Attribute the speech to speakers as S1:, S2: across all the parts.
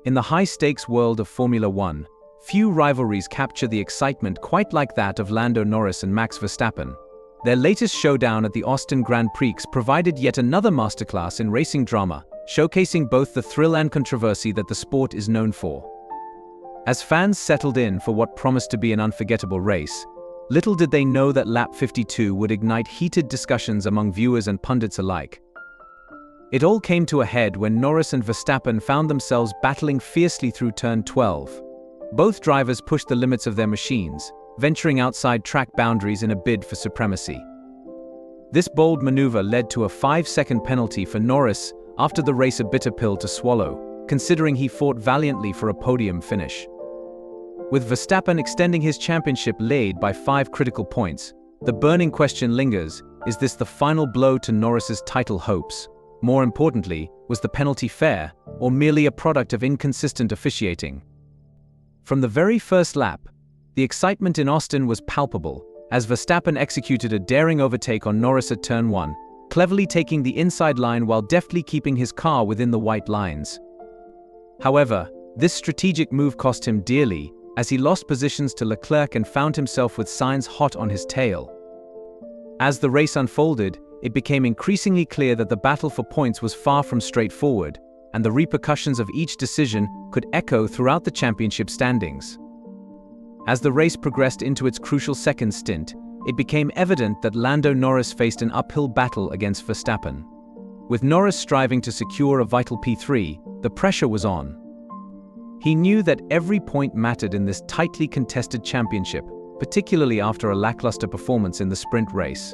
S1: In the high-stakes world of Formula One, few rivalries capture the excitement quite like that of Lando Norris and Max Verstappen. Their latest showdown at the Austin Grand Prix provided yet another masterclass in racing drama, showcasing both the thrill and controversy that the sport is known for. As fans settled in for what promised to be an unforgettable race, little did they know that lap 52 would ignite heated discussions among viewers and pundits alike. It all came to a head when Norris and Verstappen found themselves battling fiercely through turn 12. Both drivers pushed the limits of their machines, venturing outside track boundaries in a bid for supremacy. This bold maneuver led to a 5-second penalty for Norris after the race, a bitter pill to swallow, considering he fought valiantly for a podium finish. With Verstappen extending his championship lead by 5 critical points, the burning question lingers: is this the final blow to Norris's title hopes? More importantly, was the penalty fair, or merely a product of inconsistent officiating? From the very first lap, the excitement in Austin was palpable, as Verstappen executed a daring overtake on Norris at turn 1, cleverly taking the inside line while deftly keeping his car within the white lines. However, this strategic move cost him dearly, as he lost positions to Leclerc and found himself with Sainz hot on his tail. As the race unfolded, it became increasingly clear that the battle for points was far from straightforward, and the repercussions of each decision could echo throughout the championship standings. As the race progressed into its crucial second stint, it became evident that Lando Norris faced an uphill battle against Verstappen. With Norris striving to secure a vital P3, the pressure was on. He knew that every point mattered in this tightly contested championship, particularly after a lackluster performance in the sprint race.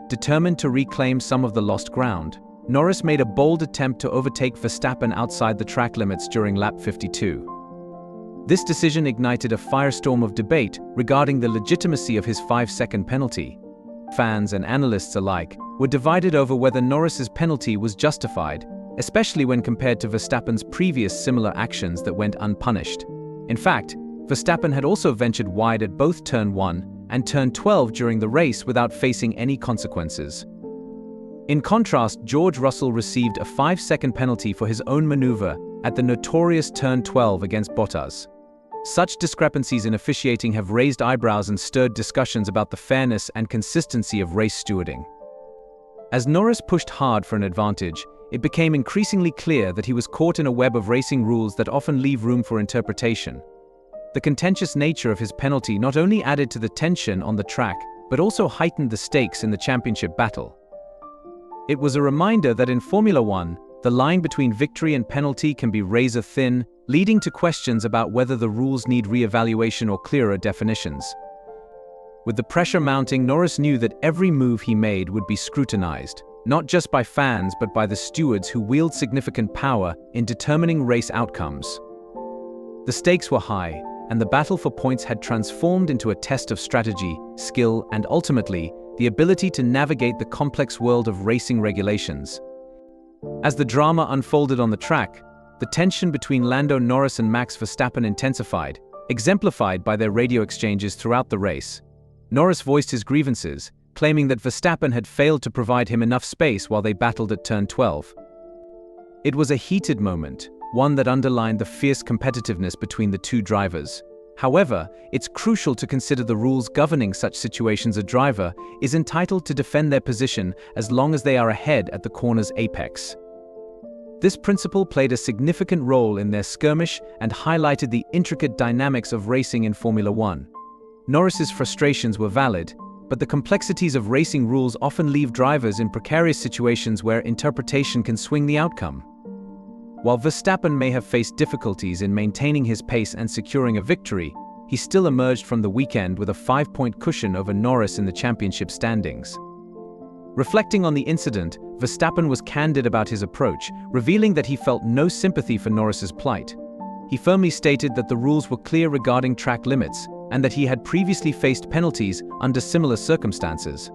S1: Determined to reclaim some of the lost ground, Norris made a bold attempt to overtake Verstappen outside the track limits during lap 52. This decision ignited a firestorm of debate regarding the legitimacy of his 5-second penalty. Fans and analysts alike were divided over whether Norris's penalty was justified, especially when compared to Verstappen's previous similar actions that went unpunished. In fact, Verstappen had also ventured wide at both turn 1 and turn 12 during the race without facing any consequences. In contrast, George Russell received a 5-second penalty for his own maneuver at the notorious turn 12 against Bottas. Such discrepancies in officiating have raised eyebrows and stirred discussions about the fairness and consistency of race stewarding. As Norris pushed hard for an advantage, it became increasingly clear that he was caught in a web of racing rules that often leave room for interpretation. The contentious nature of his penalty not only added to the tension on the track, but also heightened the stakes in the championship battle. It was a reminder that in Formula One, the line between victory and penalty can be razor thin, leading to questions about whether the rules need re-evaluation or clearer definitions. With the pressure mounting, Norris knew that every move he made would be scrutinized, not just by fans but by the stewards who wield significant power in determining race outcomes. The stakes were high, and the battle for points had transformed into a test of strategy, skill, and ultimately, the ability to navigate the complex world of racing regulations. As the drama unfolded on the track, the tension between Lando Norris and Max Verstappen intensified, exemplified by their radio exchanges throughout the race. Norris voiced his grievances, claiming that Verstappen had failed to provide him enough space while they battled at turn 12. It was a heated moment, one that underlined the fierce competitiveness between the two drivers. However, it's crucial to consider the rules governing such situations. A driver is entitled to defend their position as long as they are ahead at the corner's apex. This principle played a significant role in their skirmish and highlighted the intricate dynamics of racing in Formula One. Norris's frustrations were valid, but the complexities of racing rules often leave drivers in precarious situations where interpretation can swing the outcome. While Verstappen may have faced difficulties in maintaining his pace and securing a victory, he still emerged from the weekend with a 5-point cushion over Norris in the championship standings. Reflecting on the incident, Verstappen was candid about his approach, revealing that he felt no sympathy for Norris's plight. He firmly stated that the rules were clear regarding track limits, and that he had previously faced penalties under similar circumstances.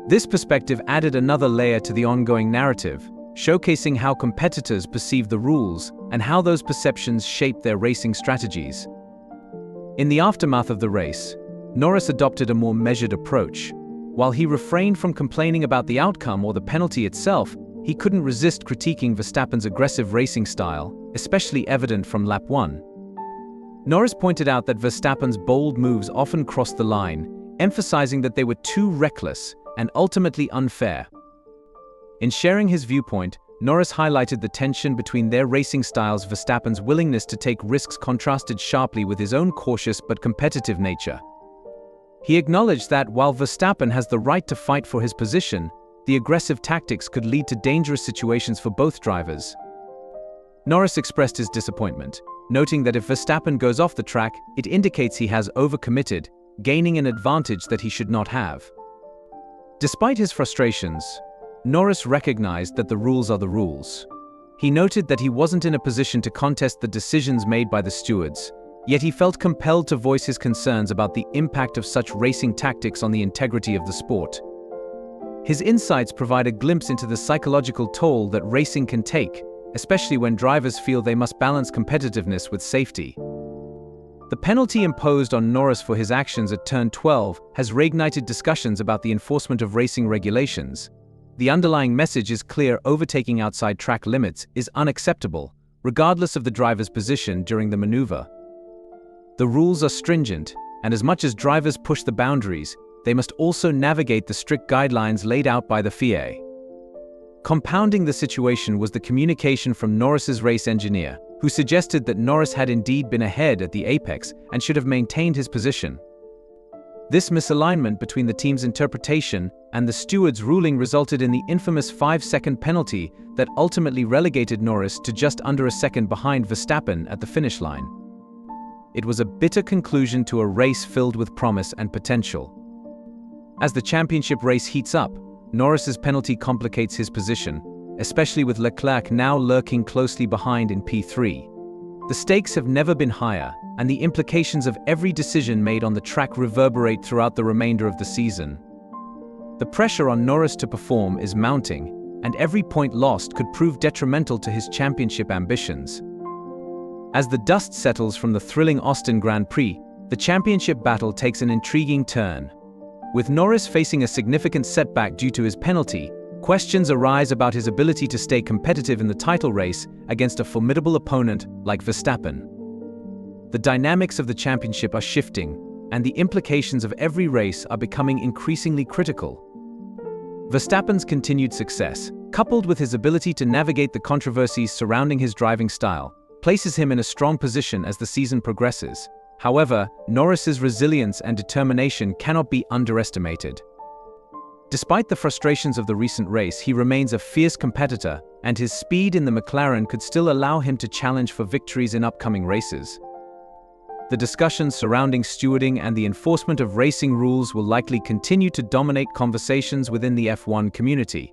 S1: This perspective added another layer to the ongoing narrative, showcasing how competitors perceive the rules and how those perceptions shape their racing strategies. In the aftermath of the race, Norris adopted a more measured approach. While he refrained from complaining about the outcome or the penalty itself, he couldn't resist critiquing Verstappen's aggressive racing style, especially evident from lap 1. Norris pointed out that Verstappen's bold moves often crossed the line, emphasizing that they were too reckless and ultimately unfair. In sharing his viewpoint, Norris highlighted the tension between their racing styles. Verstappen's willingness to take risks contrasted sharply with his own cautious but competitive nature. He acknowledged that while Verstappen has the right to fight for his position, the aggressive tactics could lead to dangerous situations for both drivers. Norris expressed his disappointment, noting that if Verstappen goes off the track, it indicates he has overcommitted, gaining an advantage that he should not have. Despite his frustrations, Norris recognized that the rules are the rules. He noted that he wasn't in a position to contest the decisions made by the stewards, yet he felt compelled to voice his concerns about the impact of such racing tactics on the integrity of the sport. His insights provide a glimpse into the psychological toll that racing can take, especially when drivers feel they must balance competitiveness with safety. The penalty imposed on Norris for his actions at turn 12 has reignited discussions about the enforcement of racing regulations. The underlying message is clear: overtaking outside track limits is unacceptable, regardless of the driver's position during the maneuver. The rules are stringent, and as much as drivers push the boundaries, they must also navigate the strict guidelines laid out by the FIA. Compounding the situation was the communication from Norris's race engineer, who suggested that Norris had indeed been ahead at the apex and should have maintained his position. This misalignment between the team's interpretation and the steward's ruling resulted in the infamous 5-second penalty that ultimately relegated Norris to just under a second behind Verstappen at the finish line. It was a bitter conclusion to a race filled with promise and potential. As the championship race heats up, Norris's penalty complicates his position, especially with Leclerc now lurking closely behind in P3. The stakes have never been higher, and the implications of every decision made on the track reverberate throughout the remainder of the season. The pressure on Norris to perform is mounting, and every point lost could prove detrimental to his championship ambitions. As the dust settles from the thrilling Austin Grand Prix, the championship battle takes an intriguing turn. With Norris facing a significant setback due to his penalty, questions arise about his ability to stay competitive in the title race against a formidable opponent like Verstappen. The dynamics of the championship are shifting, and the implications of every race are becoming increasingly critical. Verstappen's continued success, coupled with his ability to navigate the controversies surrounding his driving style, places him in a strong position as the season progresses. However, Norris's resilience and determination cannot be underestimated. Despite the frustrations of the recent race, he remains a fierce competitor, and his speed in the McLaren could still allow him to challenge for victories in upcoming races. The discussions surrounding stewarding and the enforcement of racing rules will likely continue to dominate conversations within the F1 community.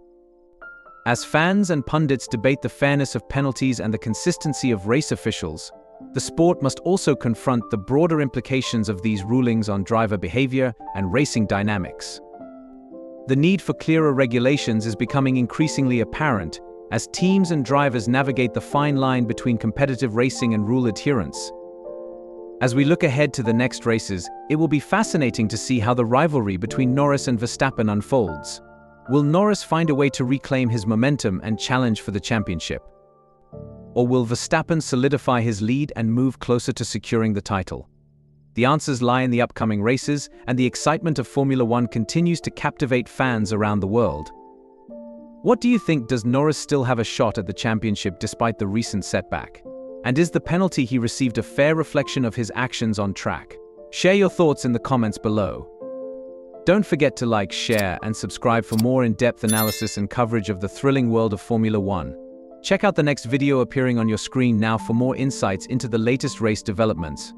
S1: As fans and pundits debate the fairness of penalties and the consistency of race officials, the sport must also confront the broader implications of these rulings on driver behavior and racing dynamics. The need for clearer regulations is becoming increasingly apparent as teams and drivers navigate the fine line between competitive racing and rule adherence. As we look ahead to the next races, it will be fascinating to see how the rivalry between Norris and Verstappen unfolds. Will Norris find a way to reclaim his momentum and challenge for the championship? Or will Verstappen solidify his lead and move closer to securing the title? The answers lie in the upcoming races, and the excitement of Formula One continues to captivate fans around the world. What do you think? Does Norris still have a shot at the championship despite the recent setback? And is the penalty he received a fair reflection of his actions on track? Share your thoughts in the comments below. Don't forget to like, share, and subscribe for more in-depth analysis and coverage of the thrilling world of Formula One. Check out the next video appearing on your screen now for more insights into the latest race developments.